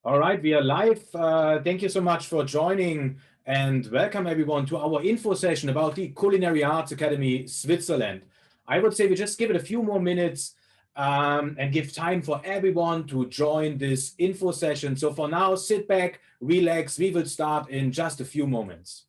All right, we are live. Thank you so much for joining and welcome everyone to our info session about the Culinary Arts Academy Switzerland. I would say we just give it a few more minutes and give time for everyone to join this info session. So for now, sit back, relax. We will start in just a few moments.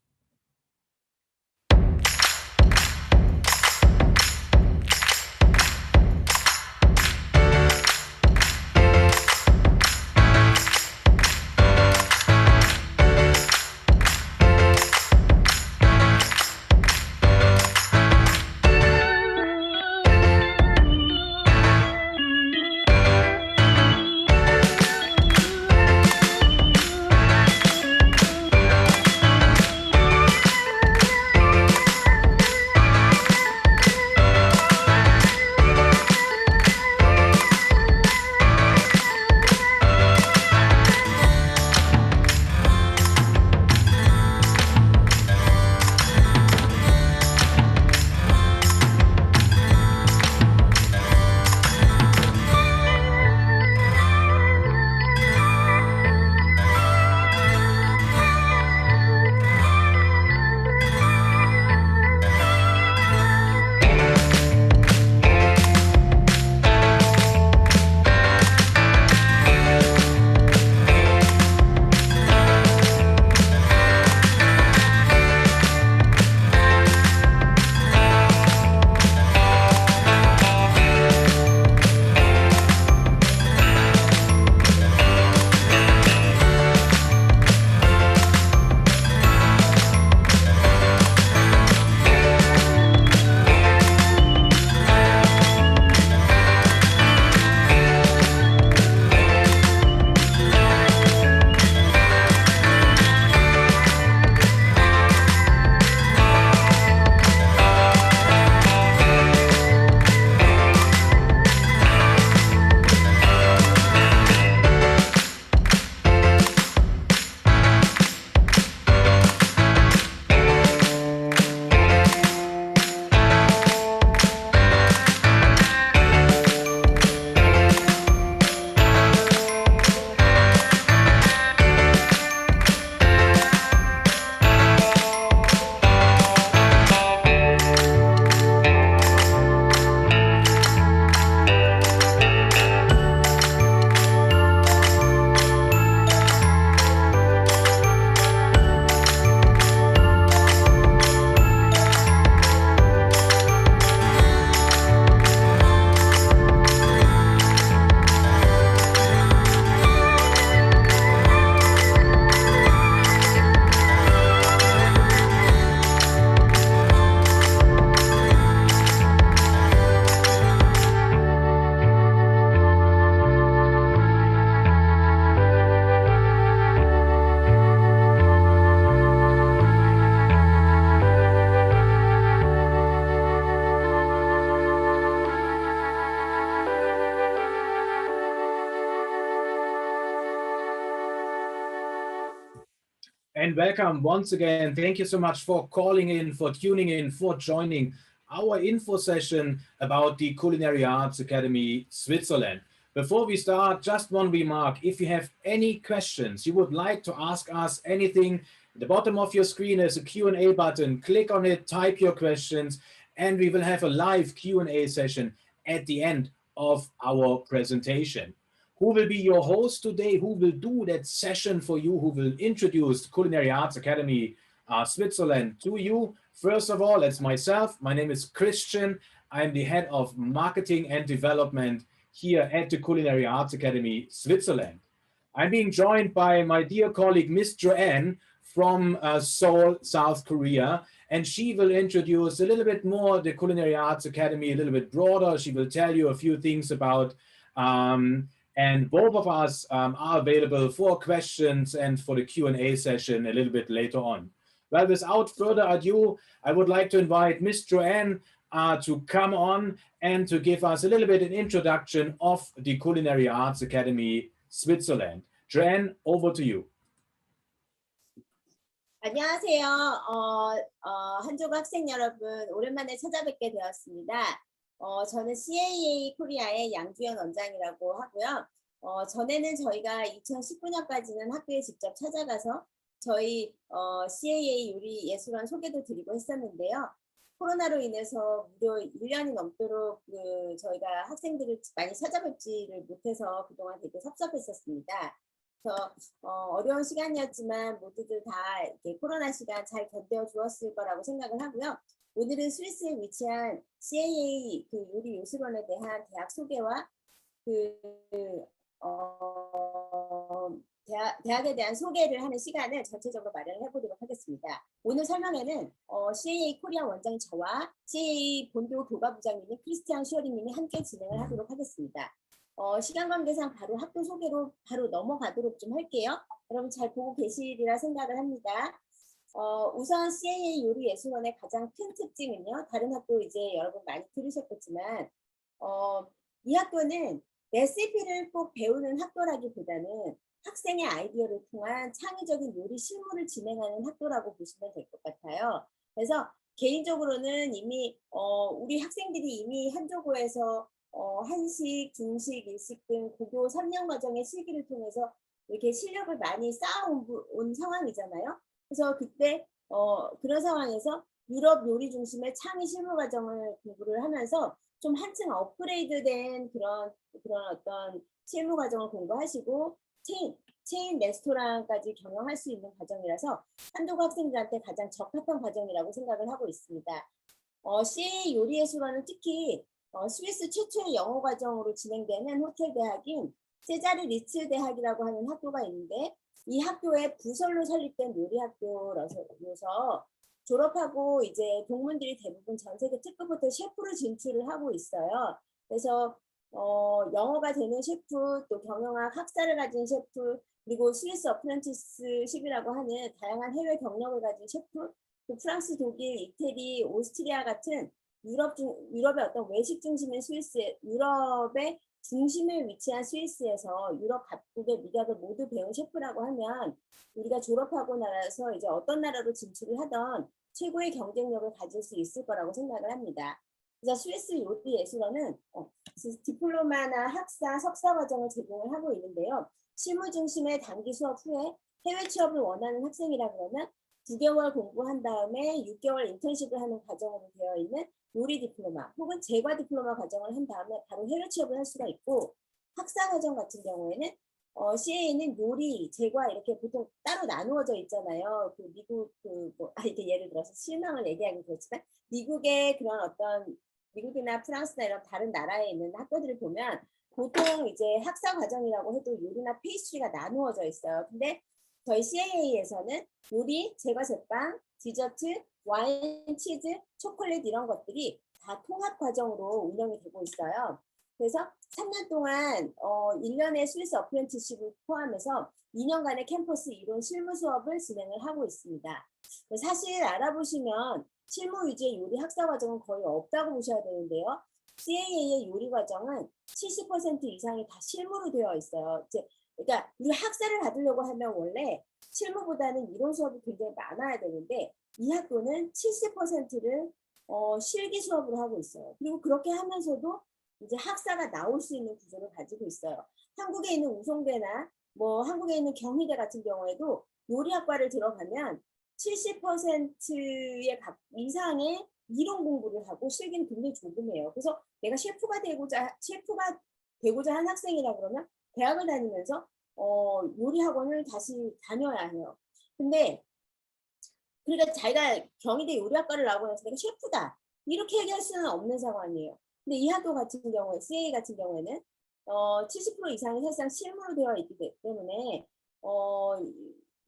And welcome once again. Thank you so much for calling in, for tuning in, for joining our info session about the Culinary Arts Academy Switzerland. Before we start, just one remark. If you have any questions, you would like to ask us anything, at the bottom of your screen is a Q&A button. Click on it, type your questions, and we will have a live Q&A session at the end of our presentation. Who will be your host today? Who will do that session for you? Who will introduce the Culinary Arts Academy Switzerland to you? First of all, it's myself. My name is Christian. I'm the head of marketing and development here at the Culinary Arts Academy Switzerland. I'm being joined by my dear colleague, Miss Joanne from Seoul, South Korea. And she will introduce a little bit more the Culinary Arts Academy, a little bit broader. She will tell you a few things about and both of us are available for questions and for the Q&A session a little bit later on. Well, without further ado, I would like to invite Miss Joanne to come on and to give us a little bit an introduction of the Culinary Arts Academy Switzerland. Joanne, over to you. 안녕하세요. 한족 학생 여러분, 오랜만에 찾아뵙게 되었습니다. 저는 CAA 코리아의 양주연 원장이라고 하고요. 전에는 저희가 2019년까지는 학교에 직접 찾아가서 저희 CAA 요리예술원 소개도 드리고 했었는데요. 코로나로 인해서 무려 1년이 넘도록 저희가 학생들을 많이 찾아뵙지를 못해서 그동안 되게 섭섭했었습니다. 그래서 어려운 시간이었지만 모두들 다 이렇게 코로나 시간 잘 견뎌 주었을 거라고 생각을 하고요. 오늘은 스위스에 위치한 CAA 요리예술원에 대한 대학 소개와 대학에 대한 소개를 하는 시간을 전체적으로 마련을 해보도록 하겠습니다. 오늘 설명회는 CAA 코리아 원장인 저와 CAA 본교 교과부장님인 크리스티안 슈어링님이 함께 진행을 하도록 하겠습니다. 시간 관계상 바로 학교 소개로 바로 넘어가도록 좀 할게요. 여러분 잘 보고 계시리라 생각을 합니다. 우선 CAA 요리예술원의 가장 큰 특징은요. 다른 학교 이제 여러분 많이 들으셨겠지만 이 학교는 레시피를 꼭 배우는 학교라기보다는 학생의 아이디어를 통한 창의적인 요리 실무를 진행하는 학교라고 보시면 될 것 같아요. 그래서 개인적으로는 이미 우리 학생들이 이미 한조고에서 한식, 중식, 일식 등 고교 3년 과정의 실기를 통해서 이렇게 실력을 많이 쌓아온 상황이잖아요. 그래서 그때 그런 상황에서 유럽 요리 중심의 창의 실무 과정을 공부를 하면서 좀 한층 업그레이드된 그런 어떤 실무 과정을 공부하시고 체인 레스토랑까지 경영할 수 있는 과정이라서 한국 학생들한테 가장 적합한 과정이라고 생각을 하고 있습니다. CAA 요리예술원은 특히 스위스 최초의 영어 과정으로 진행되는 호텔 대학인 세자르 리츠 대학이라고 하는 학교가 있는데 이 학교에 부설로 설립된 요리학교라서 졸업하고 이제 동문들이 대부분 전 세계 특급 호텔 셰프로 진출을 하고 있어요. 그래서 영어가 되는 셰프, 또 경영학 학사를 가진 셰프, 그리고 스위스 어프렌티스십이라고 하는 다양한 해외 경력을 가진 셰프, 또 프랑스, 독일, 이태리, 오스트리아 같은 유럽의 어떤 외식 중심의 유럽의 중심에 위치한 스위스에서 유럽 각국의 미학을 모두 배운 셰프라고 하면 우리가 졸업하고 나서 이제 어떤 나라로 진출을 하던 최고의 경쟁력을 가질 수 있을 거라고 생각을 합니다. 그래서 스위스 요리예술원은 디플로마나 학사, 석사 과정을 제공을 하고 있는데요. 실무 중심의 단기 수업 후에 해외 취업을 원하는 학생이라 그러면 9개월 공부한 다음에 6개월 인턴십을 하는 과정으로 되어 있는 요리 디플로마 혹은 제과 디플로마 과정을 한 다음에 바로 해외 취업을 할 수가 있고, 학사 과정 같은 경우에는 CAA는 요리, 제과 이렇게 보통 따로 나누어져 있잖아요. 미국 이렇게 예를 들어서 실망을 얘기하기 그렇지만 미국의 그런 어떤 미국이나 프랑스나 이런 다른 나라에 있는 학교들을 보면 보통 이제 학사 과정이라고 해도 요리나 페이스트리가 나누어져 있어요. 근데 저희 CAA에서는 요리, 제과, 제빵, 디저트, 와인, 치즈, 초콜릿 이런 것들이 다 통합 과정으로 운영이 되고 있어요. 그래서 3년 동안 1년의 스위스 어프렌티스십을 포함해서 2년간의 캠퍼스 이론 실무 수업을 진행을 하고 있습니다. 사실 알아보시면 실무 위주의 요리 학사 과정은 거의 없다고 보셔야 되는데요. CAA의 요리 과정은 70% 이상이 다 실무로 되어 있어요. 그러니까 우리 학사를 받으려고 하면 원래 실무보다는 이론 수업이 굉장히 많아야 되는데 이 학교는 70%를 실기 수업을 하고 있어요. 그리고 그렇게 하면서도 이제 학사가 나올 수 있는 구조를 가지고 있어요. 한국에 있는 우송대나 한국에 있는 경희대 같은 경우에도 요리학과를 들어가면 70%의 이상의 이론 공부를 하고 실기는 굉장히 조금해요. 그래서 내가 셰프가 되고자 한 학생이라 그러면 대학을 다니면서 요리 학원을 다시 다녀야 해요. 근데 그러니까 자기가 경희대 요리학과를 나오고 나서 내가 셰프다 이렇게 얘기할 수는 없는 상황이에요. 근데 이 학교 같은 경우에 CAA 같은 경우에는 70% 이상이 사실상 실무로 되어 있기 때문에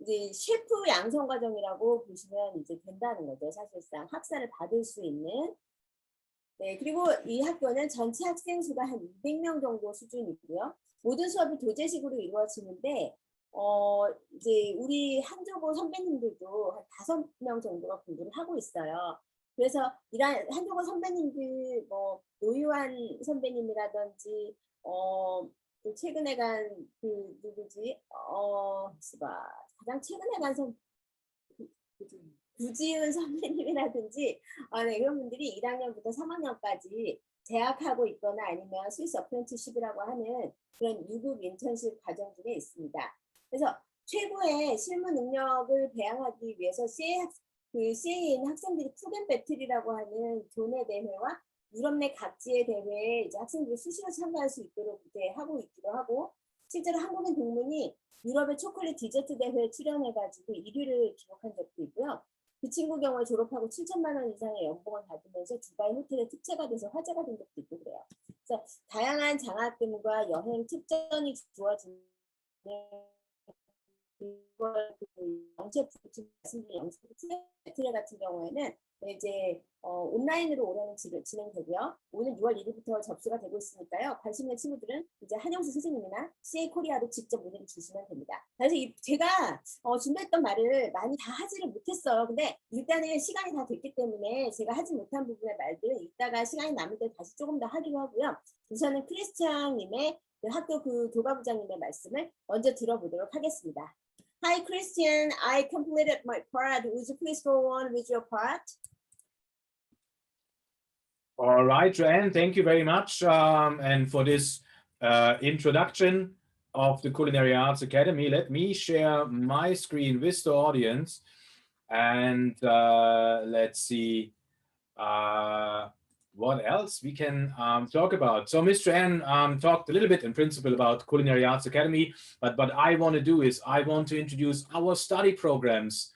이제 셰프 양성 과정이라고 보시면 이제 된다는 거죠. 사실상 학사를 받을 수 있는. 네, 그리고 이 학교는 전체 학생 수가 한 200명 정도 수준이고요. 모든 수업이 도제식으로 이루어지는데 이제 우리 한조고 선배님들도 한 5명 정도가 공부를 하고 있어요. 그래서 이런 한조고 선배님들 노유한 선배님이라든지 또 최근에 간 누구지 가장 최근에 간 구지은 선배님이라든지 네, 이런 분들이 1학년부터 3학년까지 재학하고 있거나 아니면 스위스 어프렌티십이라고 하는 그런 유급 인턴십 과정 중에 있습니다. 그래서 최고의 실무 능력을 배양하기 위해서 CAA인 학생들이 푸겐 배틀이라고 하는 교내 대회와 유럽 내 각지의 대회에 이제 학생들이 수시로 참가할 수 있도록 이제 하고 있기도 하고, 실제로 한국인 동문이 유럽의 초콜릿 디저트 대회에 출연해가지고 1위를 기록한 적도 있고요. 그 친구 경우에 졸업하고 7천만 원 이상의 연봉을 받으면서 두바이 호텔의 특채가 돼서 화제가 된 적도 있고 그래요. 그래서 다양한 장학금과 여행 특전이 주어지는 영체 배틀 같은 경우에는 이제 온라인으로 올해는 진행되고요. 오늘 6월 1일부터 접수가 되고 있으니까요. 관심 있는 친구들은 이제 한영수 선생님이나 CA 코리아로 직접 문의를 주시면 됩니다. 그래서 제가 준비했던 말을 많이 다 하지를 못했어요. 근데 일단은 시간이 다 됐기 때문에 제가 하지 못한 부분의 말들은 이따가 시간이 남을 때 다시 조금 더 하기로 하고요. 우선은 크리스티앙님의 학교 그 교과부장님의 말씀을 먼저 들어보도록 하겠습니다. Hi Christian, I completed my part. Would you please go on with your part? All right, Joanne, thank you very much. And for this introduction of the Culinary Arts Academy, let me share my screen with the audience. And let's see what else we can talk about. So Ms. Joanne talked a little bit in principle about Culinary Arts Academy, but what I want to do is I want to introduce our study programs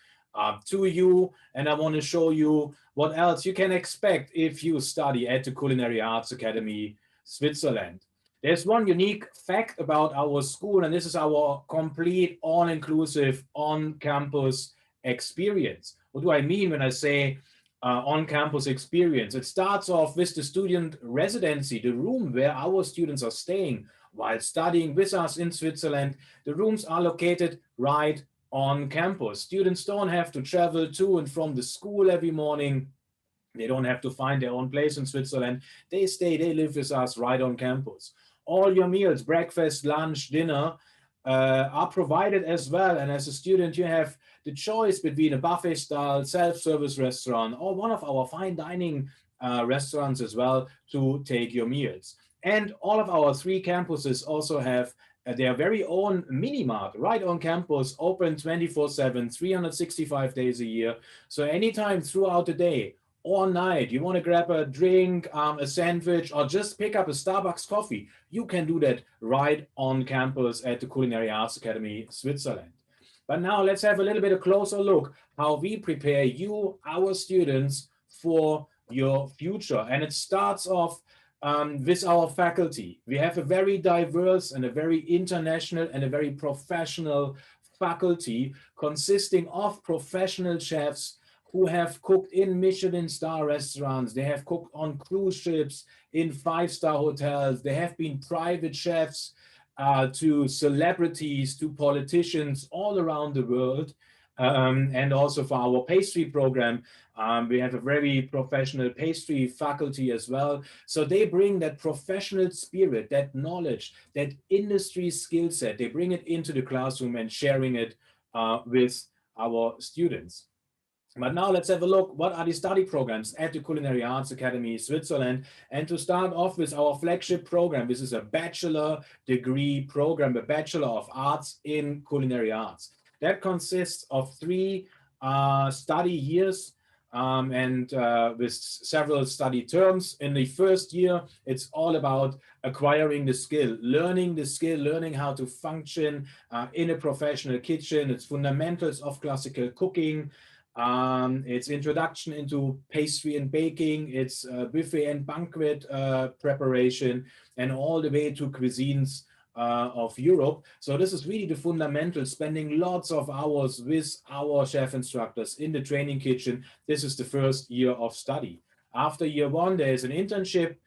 to you, and I want to show you what else you can expect if you study at the Culinary Arts Academy, Switzerland. There's one unique fact about our school, and this is our complete all-inclusive on-campus experience. What do I mean when I say on-campus experience? It starts off with the student residency, the room where our students are staying while studying with us in Switzerland. The rooms are located right on campus. Students don't have to travel to and from the school every morning. They don't have to find their own place in Switzerland. They live with us right on campus. All your meals, breakfast, lunch, dinner, are provided as well. And as a student, you have the choice between a buffet style self-service restaurant or one of our fine dining restaurants as well to take your meals. And all of our 3 campuses also have their very own mini mart right on campus, open 24/7, 365 days a year. So anytime throughout the day or night, you want to grab a drink, a sandwich, or just pick up a Starbucks coffee, you can do that right on campus at the Culinary Arts Academy, Switzerland. But now let's have a little bit of closer look how we prepare you, our students, for your future. And it starts off with our faculty. We have a very diverse and a very international and a very professional faculty consisting of professional chefs who have cooked in Michelin star restaurants. They have cooked on cruise ships, in 5-star hotels. They have been private chefs to celebrities, to politicians all around the world. And also for our pastry program, we have a very professional pastry faculty as well. So they bring that professional spirit, that knowledge, that industry skill set. They bring it into the classroom and sharing it with our students. But now let's have a look. What are the study programs at the Culinary Arts Academy Switzerland? And to start off with our flagship program, this is a bachelor degree program, a Bachelor of Arts in Culinary Arts. That consists of 3 study years and with several study terms. In the first year, it's all about acquiring the skill, learning how to function in a professional kitchen. It's fundamentals of classical cooking. It's introduction into pastry and baking. It's buffet and banquet preparation, and all the way to cuisines of Europe. So this is really the fundamental, spending lots of hours with our chef instructors in the training kitchen. This is the first year of study. After year 1, there is an internship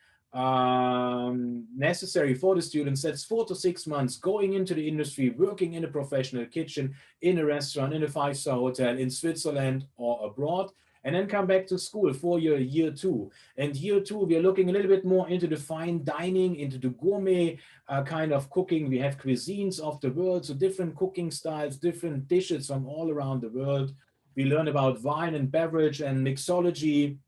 necessary for the students. That's 4 to 6 months going into the industry, working in a professional kitchen, in a restaurant, in a 5-star hotel in Switzerland or abroad, and then come back to school for your year 2. And year 2, we are looking a little bit more into the fine dining, into the gourmet kind of cooking. We have cuisines of the world, so different cooking styles, different dishes from all around the world. We learn about wine and beverage and mixology.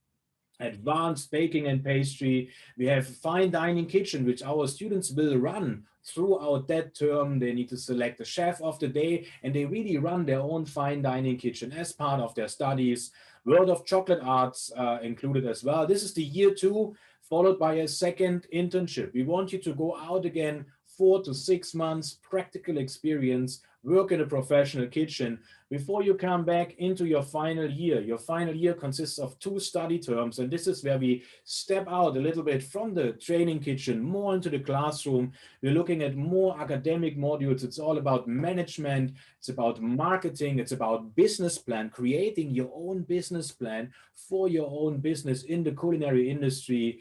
advanced baking and pastry. We have fine dining kitchen, which our students will run throughout that term. They need to select the chef of the day, and they really run their own fine dining kitchen as part of their studies. World of Chocolate Arts included as well. This is the year 2, followed by a second internship. We want you to go out again, 4 to 6 months, practical experience, work in a professional kitchen before you come back into your final year. Your final year consists of 2 study terms, and this is where we step out a little bit from the training kitchen, more into the classroom. We're looking at more academic modules. It's all about management, it's about marketing, it's about business plan, creating your own business plan for your own business in the culinary industry,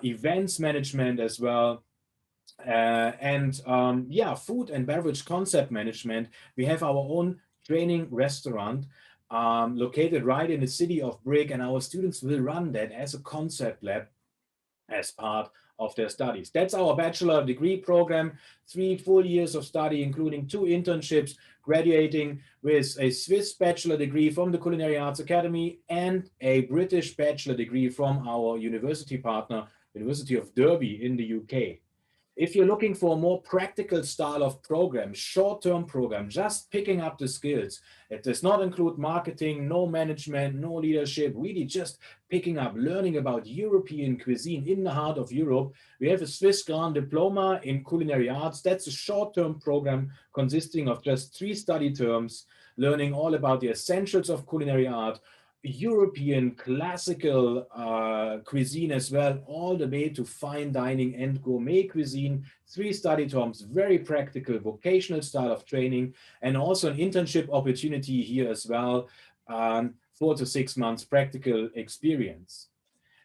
events management as well. Food and beverage concept management. We have our own training restaurant located right in the city of Brick, and our students will run that as a concept lab as part of their studies. That's our bachelor degree program, 3 full years of study, including 2 internships, graduating with a Swiss bachelor degree from the Culinary Arts Academy and a British bachelor degree from our university partner, University of Derby in the UK. If you're looking for a more practical style of program, short-term program, just picking up the skills, it does not include marketing, no management, no leadership, really just picking up, learning about European cuisine in the heart of Europe. We have a Swiss Grand Diploma in Culinary Arts. That's a short-term program consisting of just 3 study terms, learning all about the essentials of culinary art, European classical cuisine as well, all the way to fine dining and gourmet cuisine. 3 study terms, very practical, vocational style of training, and also an internship opportunity here as well, 4 to 6 months practical experience.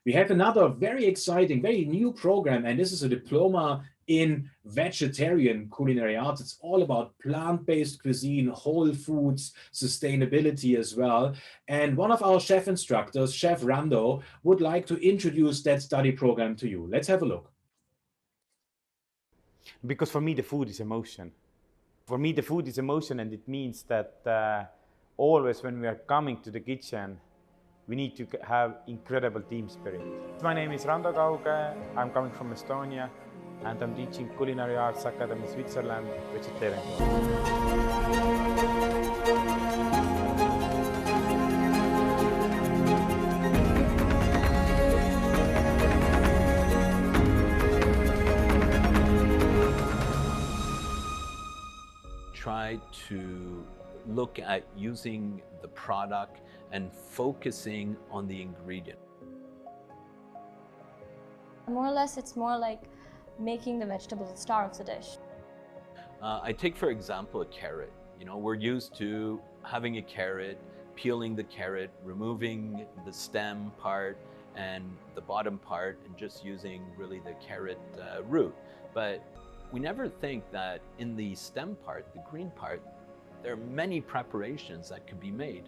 We have another very exciting, very new program, and this is a diploma in vegetarian culinary arts. It's all about plant-based cuisine, whole foods, sustainability as well. And one of our chef instructors, Chef Rando, would like to introduce that study program to you. Let's have a look. Because for me, the food is emotion. For me, the food is emotion, and it means that always when we are coming to the kitchen, we need to have incredible team spirit. My name is Rando Kauge. I'm coming from Estonia, and I'm teaching Culinary Arts Academy Switzerland vegetarian class. Try to look at using the product and focusing on the ingredient. More or less, it's more like making the vegetables the star of the dish. I take, for example, a carrot. You know, we're used to having a carrot, peeling the carrot, removing the stem part and the bottom part, and just using really the carrot root. But we never think that in the stem part, the green part, there are many preparations that could be made.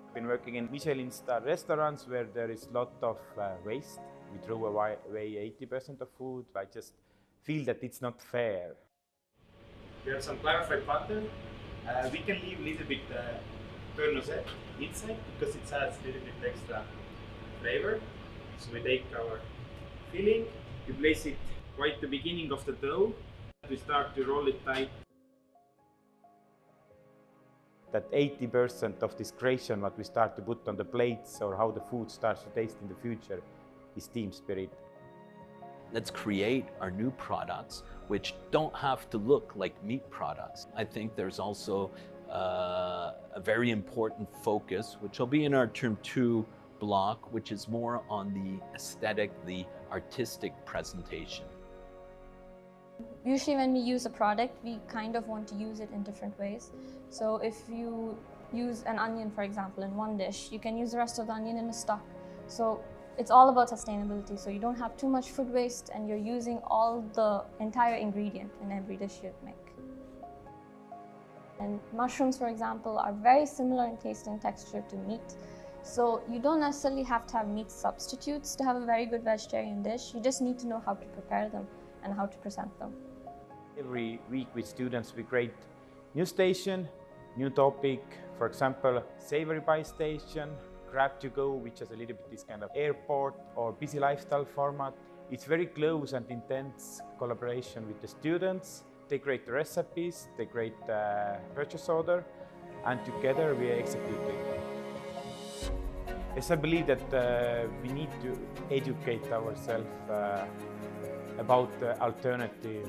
I've been working in Michelin-star restaurants where there is a lot of waste. We throw away 80% of food. I just feel that it's not fair. We have some clarified butter. We can leave a little bit beurre noisette inside because it adds a little bit extra flavor. So we take our filling, we place it right at the beginning of the dough. We start to roll it tight. That 80% of this creation, what we start to put on the plates or how the food starts to taste in the future, is team spirit. Let's create our new products which don't have to look like meat products. I think there's also a very important focus, which will be in our term 2 block, which is more on the aesthetic, the artistic presentation. Usually when we use a product, we kind of want to use it in different ways. So if you use an onion, for example, in one dish, you can use the rest of the onion in a stock. So it's all about sustainability. So you don't have too much food waste and you're using all the entire ingredient in every dish you make. And mushrooms, for example, are very similar in taste and texture to meat. So you don't necessarily have to have meat substitutes to have a very good vegetarian dish. You just need to know how to prepare them and how to present them. Every week with students we create new station, new topic. For example, savory pie station, Grab to Go, which is a little bit this kind of airport or busy lifestyle format. It's very close and intense collaboration with the students. They create the recipes, they create the purchase order, and together we are executing. Yes, I believe that we need to educate ourselves about alternative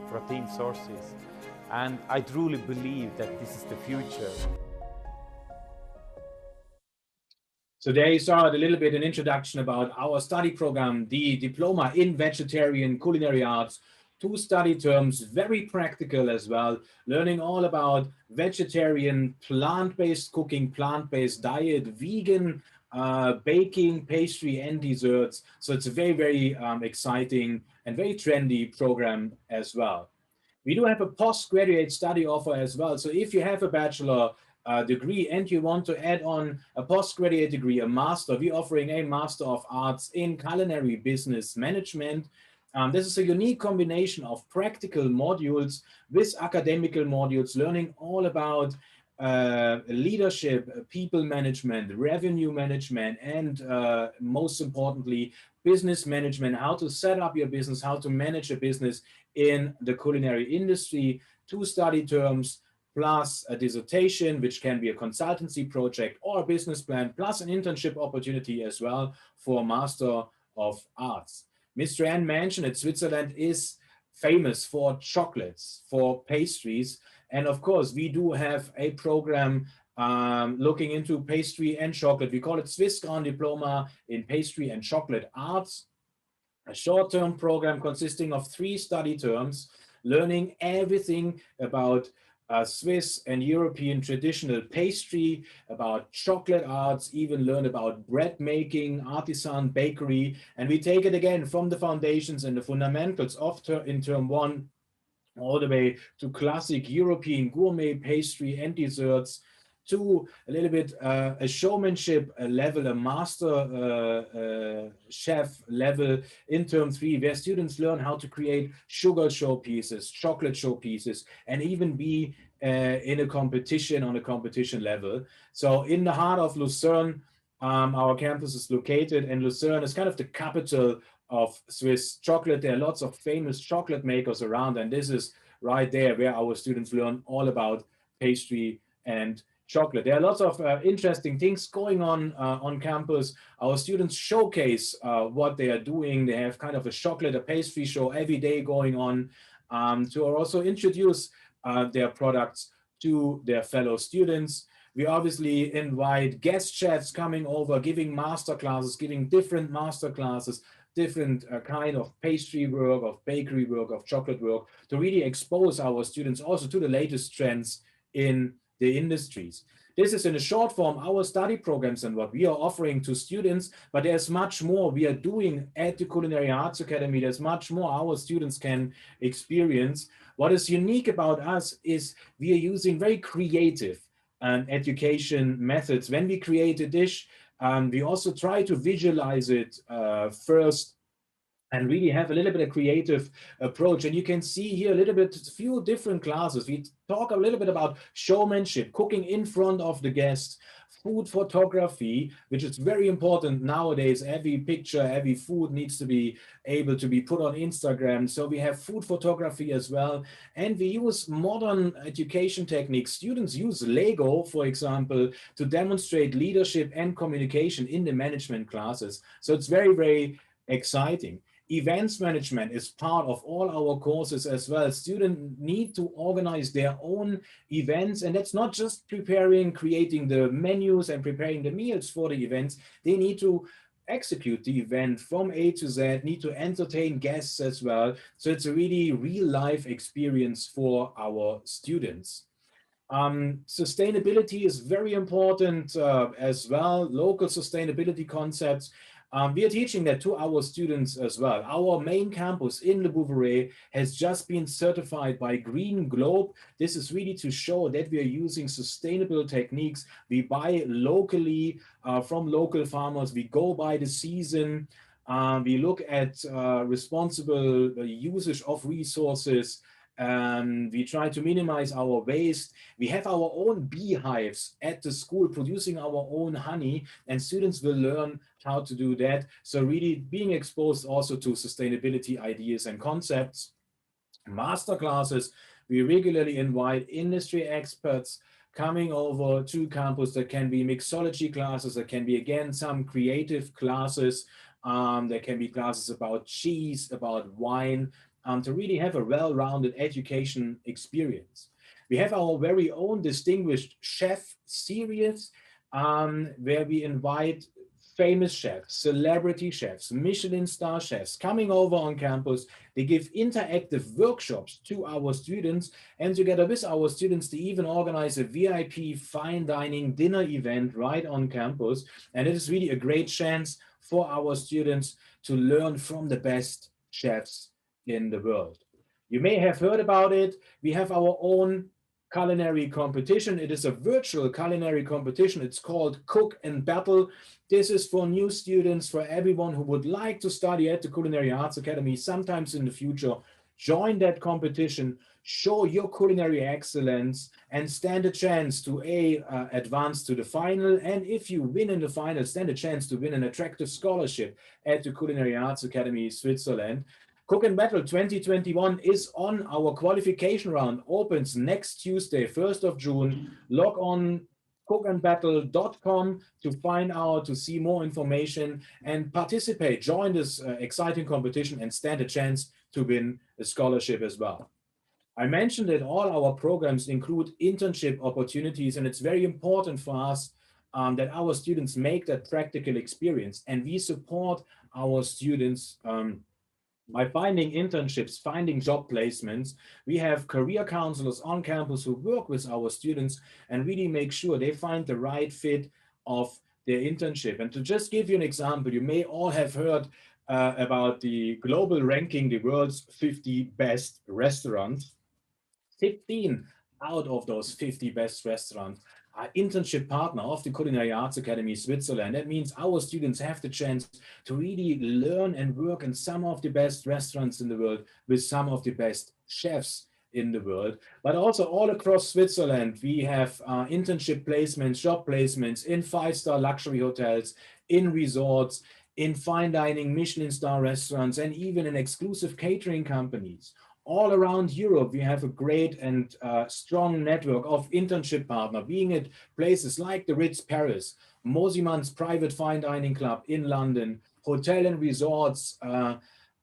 protein sources. And I truly believe that this is the future. So there you saw a little bit an introduction about our study program, the Diploma in Vegetarian Culinary Arts. 2 study terms, very practical as well, learning all about vegetarian, plant-based cooking, plant-based diet, vegan baking, pastry, and desserts. So it's a very, very exciting and very trendy program as well. We do have a postgraduate study offer as well. So if you have a bachelor degree and you want to add on a postgraduate degree, a master, we're offering a Master of Arts in Culinary Business Management. This is a unique combination of practical modules with academical modules, learning all about leadership, people management, revenue management, and most importantly, business management, how to set up your business, how to manage a business in the culinary industry. 2 study terms, plus a dissertation, which can be a consultancy project or a business plan, plus an internship opportunity as well for Master of Arts. Mr. Ann mentioned that Switzerland is famous for chocolates, for pastries. And of course, we do have a program looking into pastry and chocolate. We call it Swiss Grand Diploma in Pastry and Chocolate Arts, a short-term program consisting of 3 study terms, learning everything about Swiss and European traditional pastry, about chocolate arts, even learn about bread making, artisan bakery, and we take it again from the foundations and the fundamentals of in term 1 all the way to classic European gourmet pastry and desserts, to a little bit a showmanship level, a master chef level in term 3, where students learn how to create sugar showpieces, chocolate showpieces, and even be in a competition on a competition level. So in the heart of Lucerne, our campus is located, and Lucerne is kind of the capital of Swiss chocolate. There are lots of famous chocolate makers around, and this is right there where our students learn all about pastry and chocolate. There are lots of interesting things going on campus. Our students showcase what they are doing. They have kind of a chocolate, a pastry show every day going on to also introduce their products to their fellow students. We obviously invite guest chefs coming over, giving master classes, giving different master classes, different kind of pastry work, of bakery work, of chocolate work, to really expose our students also to the latest trends in the industries. This is in a short form our study programs and what we are offering to students, but there's much more we are doing at the Culinary Arts Academy. There's much more our students can experience. What is unique about us is we are using very creative education methods. When we create a dish, we also try to visualize it first and really have a little bit of creative approach. And you can see here a little bit, a few different classes. We talk a little bit about showmanship, cooking in front of the guests, food photography, which is very important nowadays. Every picture, every food needs to be able to be put on Instagram. So we have food photography as well. And we use modern education techniques. Students use Lego, for example, to demonstrate leadership and communication in the management classes. So it's very, very exciting. Events management is part of all our courses as well. Students need to organize their own events, and that's not just creating the menus and preparing the meals for the events. They need to execute the event from A to Z, need to entertain guests as well. So it's a really real life experience for our students. Sustainability is very important as well, local sustainability concepts. We are teaching that to our students as well. Our main campus in Le Bouveret has just been certified by Green Globe. This is really to show that we are using sustainable techniques. We buy locally from local farmers. We go by the season. We look at responsible usage of resources. We try to minimize our waste. We have our own beehives at the school producing our own honey, and students will learn how to do that. So really being exposed also to sustainability ideas and concepts. Master classes, we regularly invite industry experts coming over to campus. There can be mixology classes, there can be again some creative classes, there can be classes about cheese, about wine, to really have a well-rounded education experience. We have our very own distinguished chef series, where we invite famous chefs, celebrity chefs, Michelin star chefs coming over on campus. They give interactive workshops to our students, and together with our students, they even organize a VIP fine dining dinner event right on campus. And it is really a great chance for our students to learn from the best chefs in the world. You may have heard about it. We have our own culinary competition. It is a virtual culinary competition. It's called Cook and Battle. This is for new students, for everyone who would like to study at the Culinary Arts Academy sometimes in the future. Join that competition, show your culinary excellence, and stand a chance to advance to the final. And if you win in the final, stand a chance to win an attractive scholarship at the Culinary Arts Academy Switzerland. Cook and Battle 2021 is on. Our qualification round opens next Tuesday, 1st of June. Log on cookandbattle.com to find out, to see more information and participate. Join this exciting competition and stand a chance to win a scholarship as well. I mentioned that all our programs include internship opportunities, and it's very important for us that our students make that practical experience, and we support our students by finding internships, finding job placements. We have career counselors on campus who work with our students and really make sure they find the right fit of their internship. And to just give you an example, you may all have heard about the global ranking, the world's 50 best restaurants. 15 out of those 50 best restaurants are internship partner of the Culinary Arts Academy Switzerland. That means our students have the chance to really learn and work in some of the best restaurants in the world with some of the best chefs in the world. But also all across Switzerland, we have internship placements, job placements in 5-star luxury hotels, in resorts, in fine dining Michelin star restaurants, and even in exclusive catering companies. All around Europe, we have a great and strong network of internship partners, being at places like the Ritz Paris, Mosiman's Private Fine Dining Club in London, hotel and resorts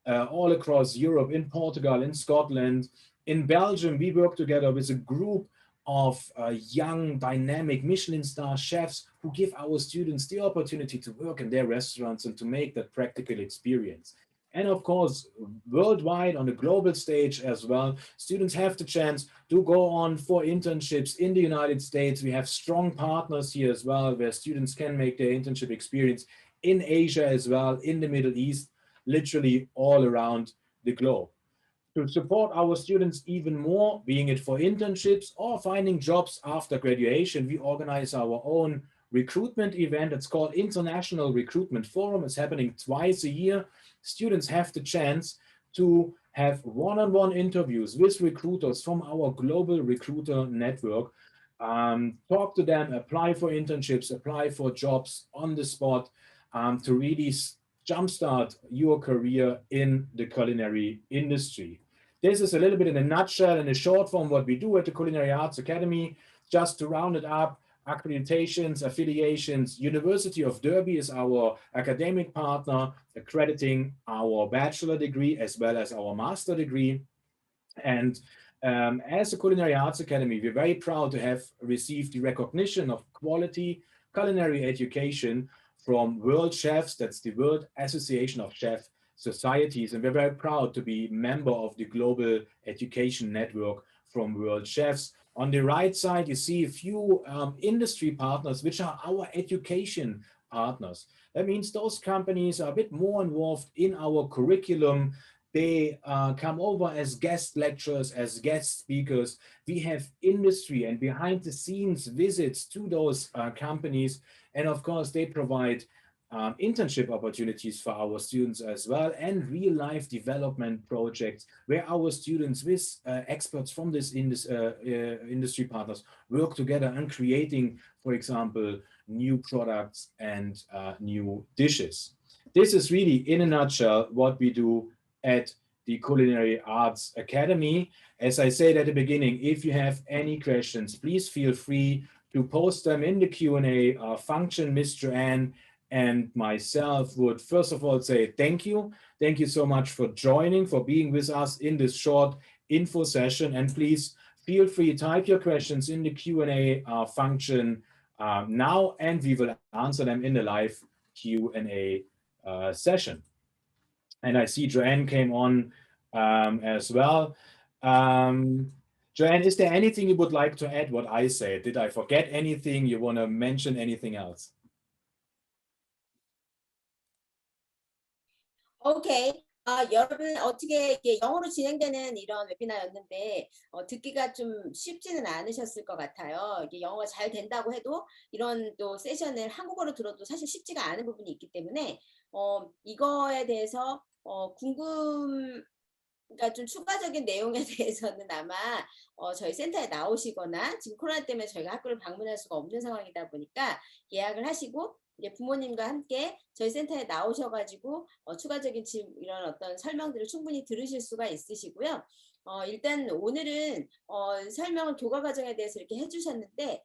all across Europe, in Portugal, in Scotland. In Belgium, we work together with a group of young, dynamic Michelin star chefs who give our students the opportunity to work in their restaurants and to make that practical experience. And of course, worldwide on the global stage as well, students have the chance to go on for internships in the United States. We have strong partners here as well, where students can make their internship experience in Asia as well, in the Middle East, literally all around the globe. To support our students even more, being it for internships or finding jobs after graduation, we organize our own recruitment event. It's called International Recruitment Forum. It's happening twice a year. Students have the chance to have one-on-one interviews with recruiters from our global recruiter network, talk to them, apply for internships, apply for jobs on the spot, to really jumpstart your career in the culinary industry. This is a little bit in a nutshell, in a short form, what we do at the Culinary Arts Academy. Just to round it up, accreditations, affiliations. University of Derby is our academic partner, accrediting our bachelor degree as well as our master degree. And as a Culinary Arts Academy, we're very proud to have received the recognition of quality culinary education from World Chefs. That's the World Association of Chef Societies. And we're very proud to be member of the Global Education Network from World Chefs. On the right side, you see a few industry partners, which are our education partners. That means those companies are a bit more involved in our curriculum. They come over as guest lecturers, as guest speakers. We have industry and behind the scenes visits to those companies. And of course, they provide internship opportunities for our students as well, and real-life development projects where our students with experts from this industry partners work together on creating, for example, new products and new dishes. This is really, in a nutshell, what we do at the Culinary Arts Academy. As I said at the beginning, if you have any questions, please feel free to post them in the Q&A function. Ms. Joanne and myself would first of all say thank you. Thank you so much for joining, for being with us in this short info session. And please feel free to type your questions in the Q&A function now, and we will answer them in the live Q&A session. And I see Joanne came on as well. Joanne, is there anything you would like to add what I said? Did I forget anything? You want to mention anything else? 오케이. 여러분 어떻게 이게 영어로 진행되는 이런 웨비나였는데 듣기가 좀 쉽지는 않으셨을 것 같아요. 이게 영어가 잘 된다고 해도 이런 또 세션을 한국어로 들어도 사실 쉽지가 않은 부분이 있기 때문에 이거에 대해서 그러니까 좀 추가적인 내용에 대해서는 아마 저희 센터에 나오시거나 지금 코로나 때문에 저희가 학교를 방문할 수가 없는 상황이다 보니까 예약을 하시고 이제 부모님과 함께 저희 센터에 나오셔가지고 추가적인 이런 어떤 설명들을 충분히 들으실 수가 있으시고요. 일단 오늘은 설명을 교과 과정에 대해서 이렇게 해주셨는데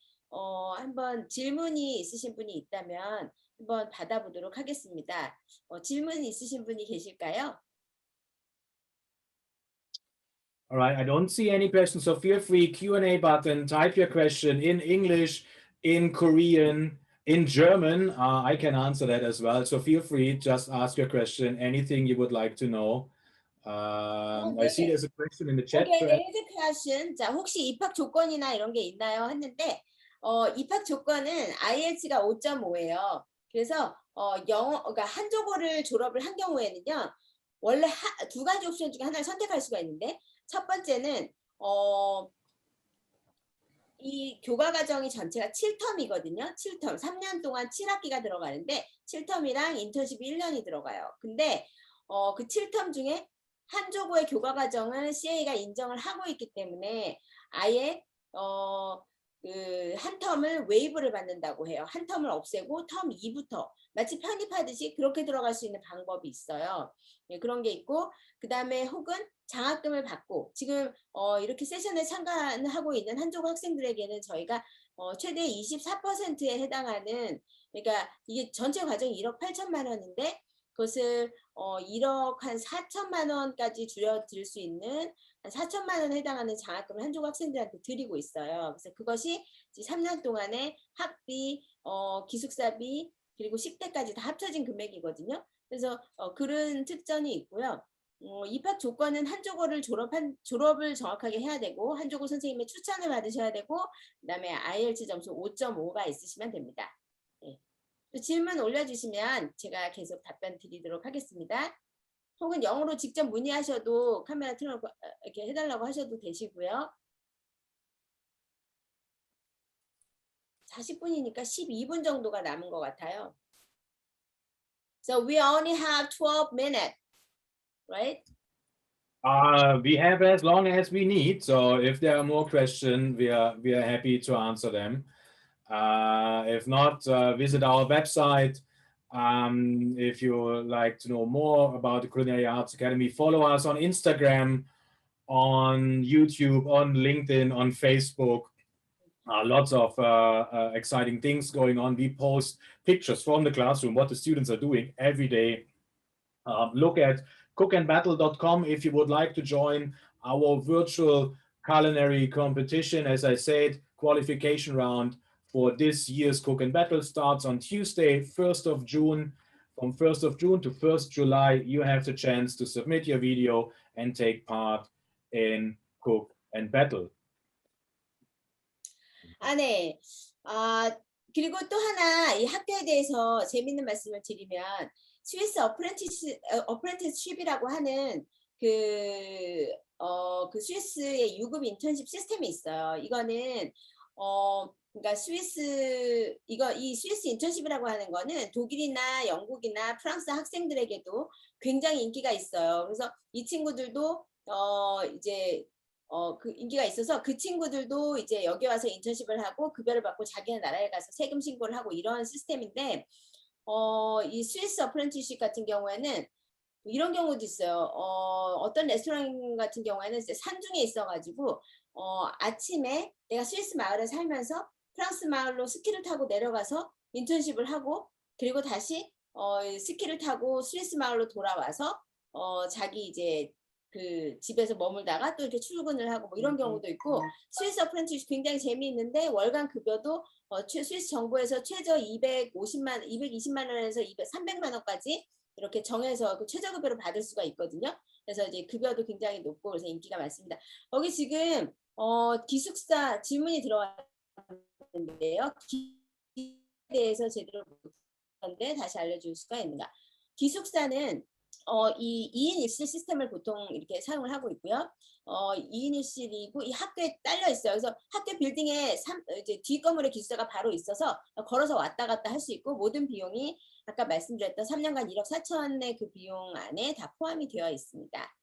한번 질문이 있으신 분이 있다면 한번 받아보도록 하겠습니다. 질문 있으신 분이 계실까요? All right, I don't see any questions, so feel free, Q&A button, type your question in English, in Korean, in German. I can answer that as well, so feel free, just ask your question, anything you would like to know. I see there's a question in the chat. Okay, there is a question. 자, 혹시 입학 조건이나 이런 게 있나요? 했는데 입학 조건은 IELTS가 5.5예요. 그래서 그러니까 한국어를 졸업을 한 경우에는요. 원래 두 가지 옵션 중에 하나를 선택할 수가 있는데 첫 번째는 이 교과 과정이 전체가 7텀이거든요. 7텀, 3년 동안 7학기가 들어가는데 7텀이랑 인턴십이 1년이 들어가요. 근데 그 7텀 중에 한조고의 교과 과정을 CAA가 인정을 하고 있기 때문에 아예 그 한 텀을 웨이브를 받는다고 해요. 한 텀을 없애고 텀 2부터 마치 편입하듯이 그렇게 들어갈 수 있는 방법이 있어요. 네, 그런 게 있고 그 다음에 혹은 장학금을 받고 지금 이렇게 세션에 참가하고 있는 한조고 학생들에게는 저희가 최대 24%에 해당하는 그러니까 이게 전체 과정이 1억 8천만 원인데 그것을 1억 한 4천만 원까지 줄여드릴 수 있는 한 4천만 원에 해당하는 장학금을 한조고 학생들한테 드리고 있어요. 그래서 그것이 3년 동안의 학비, 기숙사비, 그리고 식대까지 다 합쳐진 금액이거든요. 그래서 그런 특전이 있고요. 입학 조건은 한조고를 졸업을 정확하게 해야 되고 한조고 선생님의 추천을 받으셔야 되고 그다음에 IELTS 점수 5.5가 있으시면 됩니다. 네. 질문 올려주시면 제가 계속 답변 드리도록 하겠습니다. 혹은 영어로 직접 문의하셔도 카메라 틀어놓고 이렇게 해달라고 하셔도 되시고요. 40분이니까 12분 정도가 남은 것 같아요. So we only have 12 minutes, right? We have as long as we need. So if there are more questions, we are happy to answer them. If not, visit our website. If you would like to know more about the Culinary Arts Academy, follow us on Instagram, on YouTube, on LinkedIn, on Facebook. Lots of exciting things going on. We post pictures from the classroom, what the students are doing every day. Look at cookandbattle.com if you would like to join our virtual culinary competition. As I said, qualification round for this year's Cook and Battle starts on Tuesday, 1st of June. From 1st of June to 1st July, you have the chance to submit your video and take part in Cook and Battle. 네. 그리고 또 하나 이 학교에 대해서 재밌는 말씀을 드리면 스위스 어프렌티스십이라고 하는 그 스위스의 유급 인턴십 시스템이 있어요. 이거는 그러니까 스위스 이 스위스 인턴십이라고 하는 거는 독일이나 영국이나 프랑스 학생들에게도 굉장히 인기가 있어요. 그래서 이 친구들도 이제 그 인기가 있어서 그 친구들도 이제 여기 와서 인턴십을 하고 급여를 받고 자기네 나라에 가서 세금 신고를 하고 이런 시스템인데 이 스위스 어프렌티스십 같은 경우에는 이런 경우도 있어요. 어떤 레스토랑 같은 경우에는 이제 산중에 있어가지고 아침에 내가 스위스 마을에 살면서 프랑스 마을로 스키를 타고 내려가서 인턴십을 하고 그리고 다시 스키를 타고 스위스 마을로 돌아와서 자기 이제 그 집에서 머물다가 또 이렇게 출근을 하고 뭐 이런 경우도 있고 스위스 어프렌티스십 굉장히 재미있는데 월간 급여도 스위스 정부에서 최저 220만 원에서 300만 원까지 이렇게 정해서 그 최저급여를 받을 수가 있거든요. 그래서 이제 급여도 굉장히 높고 그래서 인기가 많습니다. 여기 지금 기숙사 질문이 들어왔는데요. 기숙사에 대해서 제대로 못했는데 다시 알려줄 수가 있는가? 기숙사는 이 2인 1실 시스템을 보통 이렇게 사용을 하고 있고요. 2인 1실이고 이 학교에 딸려 있어요. 그래서 학교 빌딩에 이제 뒷건물에 기숙사가 바로 있어서 걸어서 왔다 갔다 할 수 있고 모든 비용이 아까 말씀드렸던 3년간 1억 4천의 그 비용 안에 다 포함이 되어 있습니다.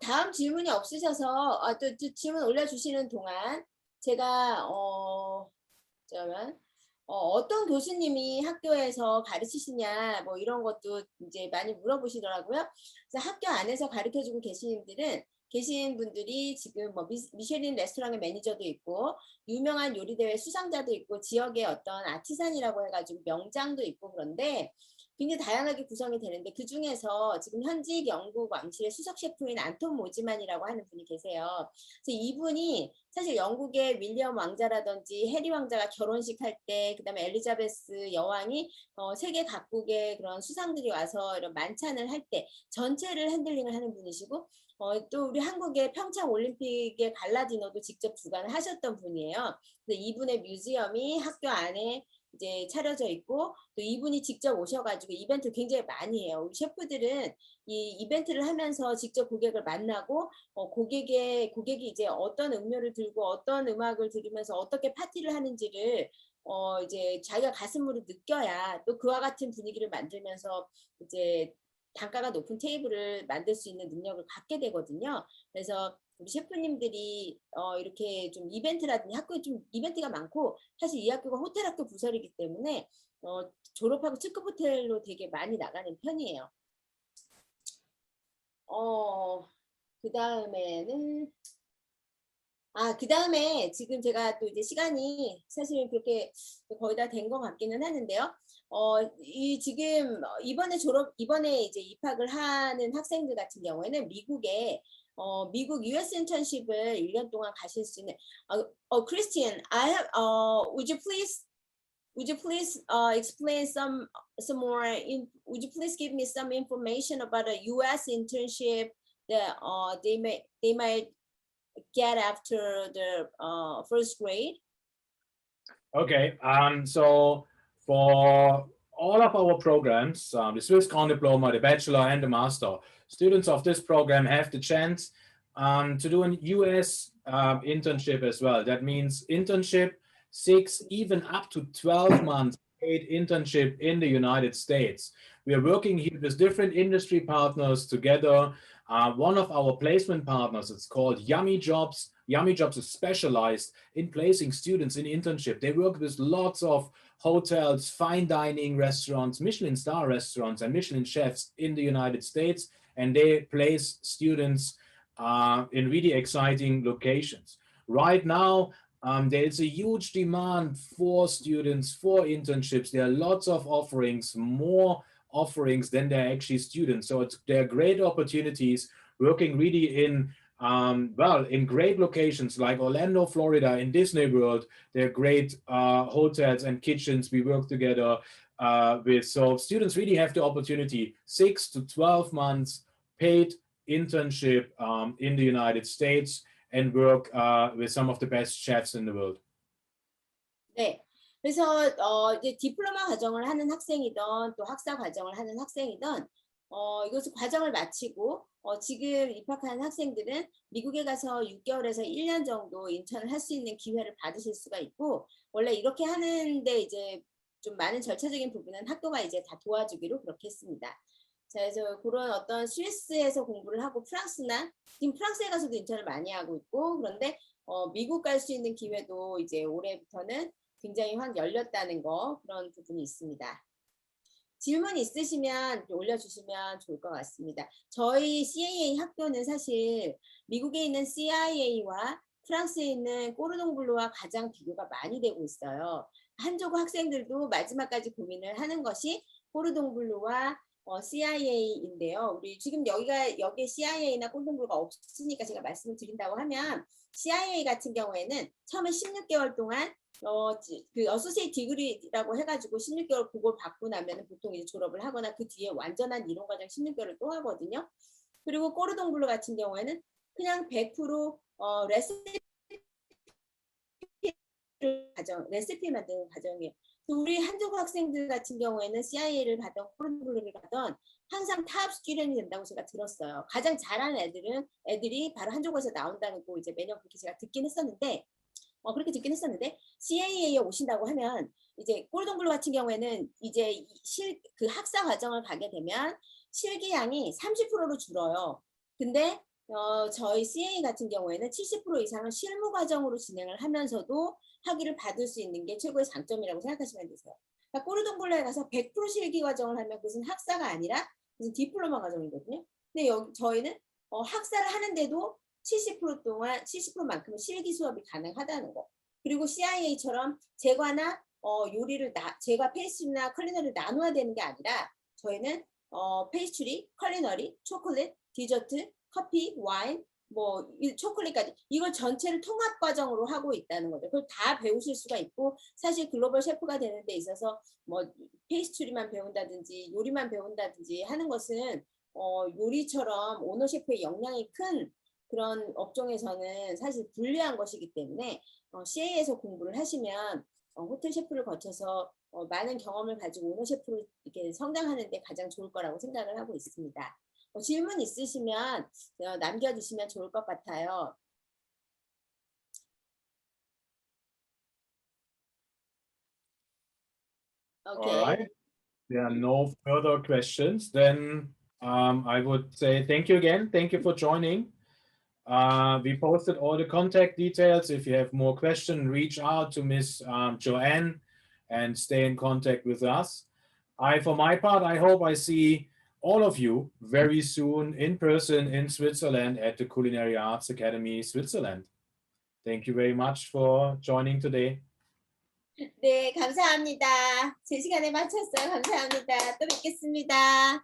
다음 질문이 없으셔서 또 질문 올려주시는 동안 제가 잠깐만 어떤 교수님이 학교에서 가르치시냐 뭐 이런 것도 이제 많이 물어보시더라고요. 그래서 학교 안에서 가르쳐주고 계신 분들이 지금 뭐 미쉐린 레스토랑의 매니저도 있고 유명한 요리대회 수상자도 있고 지역의 어떤 아티산이라고 해가지고 명장도 있고 그런데 굉장히 다양하게 구성이 되는데 그 중에서 지금 현직 영국 왕실의 수석 셰프인 안톤 모지만이라고 하는 분이 계세요. 그래서 이분이 사실 영국의 윌리엄 왕자라든지 해리 왕자가 결혼식 할 때, 그다음에 엘리자베스 여왕이 세계 각국의 그런 수상들이 와서 이런 만찬을 할 때 전체를 핸들링을 하는 분이시고 또 우리 한국의 평창 올림픽의 갈라 디너도 직접 주관을 하셨던 분이에요. 그래서 이분의 뮤지엄이 학교 안에 이제 차려져 있고 또 이분이 직접 오셔가지고 이벤트 굉장히 많이 해요. 우리 셰프들은 이 이벤트를 하면서 직접 고객을 만나고 고객이 이제 어떤 음료를 들고 어떤 음악을 들으면서 어떻게 파티를 하는지를 이제 자기가 가슴으로 느껴야 또 그와 같은 분위기를 만들면서 이제 단가가 높은 테이블을 만들 수 있는 능력을 갖게 되거든요. 그래서 우리 셰프님들이 이렇게 좀 이벤트라든지 학교에 좀 이벤트가 많고 사실 이 학교가 호텔 학교 부설이기 때문에 졸업하고 특급 호텔로 되게 많이 나가는 편이에요. 그 다음에 지금 제가 또 이제 시간이 사실 그렇게 거의 다 된 것 같기는 하는데요. 지금 이번에 이제 입학을 하는 학생들 같은 경우에는 미국 US 인턴십을 1년 동안 가실 수 있는 Christian, would you please explain some more would you please give me some information about a US internship that they might get after the first grade? Okay, so for all of our programs, the Swisscon diploma, the bachelor and the master, students of this program have the chance to do an US internship as well. That means internship, 6, even up to 12 months paid internship in the United States. We are working here with different industry partners together. One of our placement partners, it's called Yummy Jobs. Yummy Jobs is specialized in placing students in internship. They work with lots of hotels, fine dining restaurants, Michelin star restaurants, and Michelin chefs in the United States, and they place students in really exciting locations. Right now, there is a huge demand for students, for internships. There are lots of offerings, more offerings than there are actually students. So there are great opportunities working really in great locations like Orlando, Florida, in Disney World. There are great hotels and kitchens we work together with. So students really have the opportunity, 6 to 12 months paid internship in the United States and work with some of the best chefs in the world. 네. 그래서 이제 디플로마 과정을 하는 학생이든 또 학사 과정을 하는 학생이든 이것을 과정을 마치고 지금 입학한 학생들은 미국에 가서 6개월에서 1년 정도 인턴을 할 수 있는 기회를 받으실 수가 있고, 원래 이렇게 하는데 이제 좀 많은 절차적인 부분은 학교가 이제 다 도와주기로 그렇게 했습니다. 자, 그래서 그런 어떤 스위스에서 공부를 하고 프랑스나 지금 프랑스에 가서도 인턴을 많이 하고 있고, 그런데 미국 갈 수 있는 기회도 이제 올해부터는 굉장히 확 열렸다는 거, 그런 부분이 있습니다. 질문 있으시면 올려주시면 좋을 것 같습니다. 저희 CAA 학교는 사실 미국에 있는 CIA와 프랑스에 있는 꼬르동블루와 가장 비교가 많이 되고 있어요. 한국 학생들도 마지막까지 고민을 하는 것이 꼬르동블루와 CIA인데요. 우리 지금 여기에 CIA나 꼬르동블루가 없으니까 제가 말씀을 드린다고 하면, CIA 같은 경우에는 처음에 16개월 동안 그 어소시에이트 디그리라고 해가지고 16개월 그걸 받고 나면 보통 이제 졸업을 하거나 그 뒤에 완전한 이론 과정 16개월을 또 하거든요. 그리고 꼬르동블루 같은 경우에는 그냥 100% 레시피 만드는 과정이에요. 우리 한국 학생들 같은 경우에는 CIA를 받던 꼬르동블루를 받던 항상 탑 스튜던이 된다고 제가 들었어요. 가장 잘하는 애들이 바로 한국에서 나온다고 이제 매년 그렇게 제가 듣긴 했었는데, 그렇게 듣긴 했었는데, CAA에 오신다고 하면 이제 꼬르동블루 같은 경우에는 이제 그 학사 과정을 가게 되면 실기량이 30%로 줄어요. 근데 저희 CAA 같은 경우에는 70% 이상은 실무 과정으로 진행을 하면서도 학위를 받을 수 있는 게 최고의 장점이라고 생각하시면 되세요. 그러니까 꼬르동블루에 가서 100% 실기 과정을 하면 그것은 학사가 아니라 무슨 디플로마 과정이거든요. 근데 저희는 학사를 하는데도 70% 동안 70%만큼은 실기 수업이 가능하다는 거. 그리고 CIA처럼 제과나 요리를 제과 페이스트리나 컬리너리를 나눠야 되는 게 아니라 저희는 페이스트리, 컬리너리, 초콜릿, 디저트, 커피, 와인, 뭐 초콜릿까지 이걸 전체를 통합 과정으로 하고 있다는 거죠. 그걸 다 배우실 수가 있고, 사실 글로벌 셰프가 되는 데 있어서 뭐 페이스트리만 배운다든지 요리만 배운다든지 하는 것은 요리처럼 오너 셰프의 역량이 큰 그런 업종에서는 사실 불리한 것이기 때문에 CA에서 공부를 하시면 호텔 셰프를 거쳐서 많은 경험을 가지고 오너 셰프로 이렇게 성장하는 데 가장 좋을 거라고 생각을 하고 있습니다. 질문 있으시면 남겨주시면 좋을 것 같아요. Okay. All right. There are no further questions. Then I would say thank you again. Thank you for joining. We posted all the contact details. If you have more questions, reach out to Miss Joanne and stay in contact with us. For my part, I hope I see all of you very soon in person in Switzerland at the Culinary Arts Academy Switzerland. Thank you very much for joining today. 네, 감사합니다. 제 시간에 마쳤어요. 감사합니다. 또 뵙겠습니다.